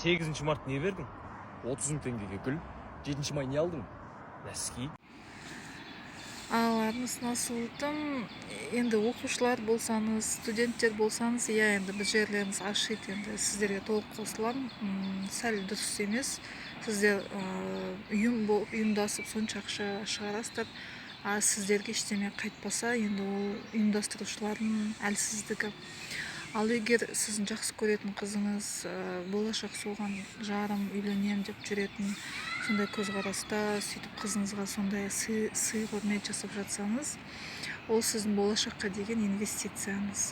8 март не бердің? 30 000 теңгеге гүл. 7 май не алдың? Нәски. Аларыңыз насылтым. Енді оқушылар болсаңыз, студенттер болсаңыз, енді біз жерлеріңіз ашит, енді сіздерге толық қосылам. Сәл дұрыс емес. Сіздер ұйымдасып сонша ақша шығарасыздар, сіздерге ештеме қайтпаса, енді ол ұйымдастырушылардың әлсіздігі. Ал егер сіздің жақсы көретін қызыңыз болашақ соған жарым үйленем деп жүретін сондай көзқараста, сөйтіп қызыңызға сондай сый құрмет жасап жатсаңыз, ол сіздің болашаққа деген инвестицияңыз.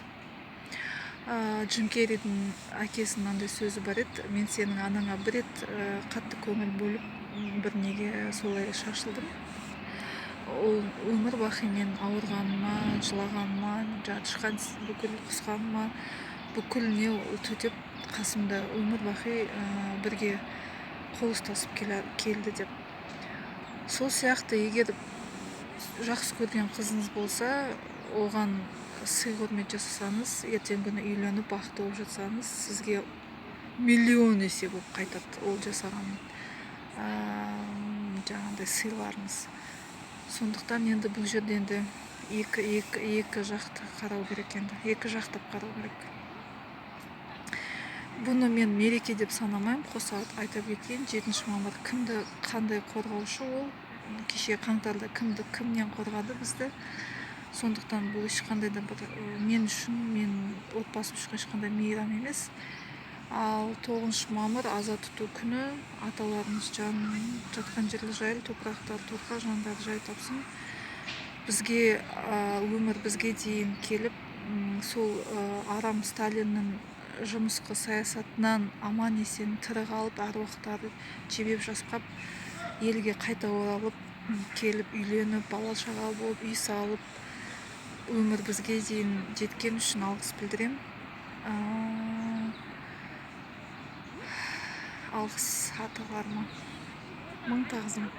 Джим Керридің әкесінің андай сөзі бар еді: мен сенің анаңа бір рет қатты көңіл бөліп, бір неге солай шашылдым. Ол өмір бақи мен ауырғаныма, жылағаныма, тышқан бүкіл құсқаныма, бүкіл не төтеп қасымда өмір бақи бірге қол ұстасып келді деп. Сол сияқты, егер жақсы көрген қызыңыз болса, оған сый құрмет жасасаңыз, ертең күні үйленіп бақытты болып жатсаңыз, сізге миллион есе болып қайтады ол жасаған жаңағыдай сыйларыңыз. Сондықтан енді бұл жерде енді екі жақты қарау керек, енді екі жақтап қарау керек. Бұны мен мереке деп санамаймын. Қоса айтып кетейін, 7 мамыр кімді қандай қорғаушы, ол кеше қаңтарда кімнен қорғады бізді. Сондықтан бұл ешқандай да бір мен үшін, мен отбасым үшін ешқандай мейрам емес. Ал 9 мамыр аза тұту күні, аталарымыз жатқан жерлі жайлы, топырақтар торқа, жандары жай тапсын. Бізге өмір бізге дейін келіп, сол арам Сталиннің жұмысқы саясатынан аман есен тірі қалып, аруақтары жебеп жасқап, елге қайта оралып, келіп үйленіп, бала шаға болып, үй салып, өмір бізге дейін жеткен үшін алғыс білдірем. Алғыс аталарыма. Мың тағзым.